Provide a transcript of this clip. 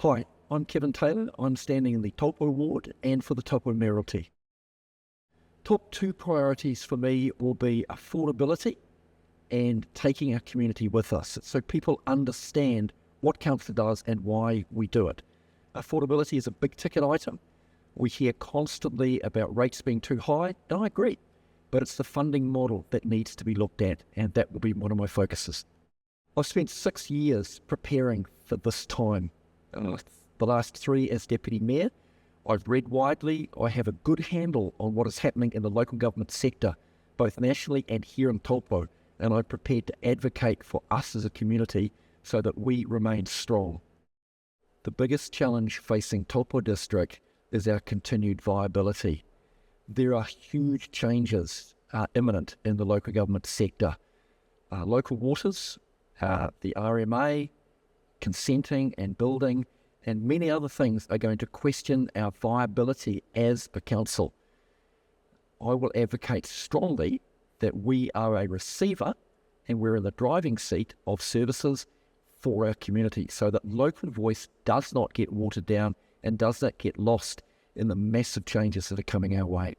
Hi, I'm Kevin Taylor. I'm standing in the Taupō ward and for the Taupo-Kaingaroa. Top two priorities for me will be affordability and taking our community with us so people understand what council does and why we do it. Affordability is a big ticket item. We hear constantly about rates being too high, and I agree, but it's the funding model that needs to be looked at, and that will be one of my focuses. I've spent 6 years preparing for this time. The last 3 as Deputy Mayor. I've read widely. I have a good handle on what is happening in the local government sector, both nationally and here in Taupō, and I'm prepared to advocate for us as a community so that we remain strong. The biggest challenge facing Taupō District is our continued viability. There are huge changes imminent in the local government sector. Local waters, the RMA, consenting and building, and many other things are going to question our viability as a council. I will advocate strongly that we are a receiver and we're in the driving seat of services for our community so that local voice does not get watered down and does not get lost in the massive changes that are coming our way.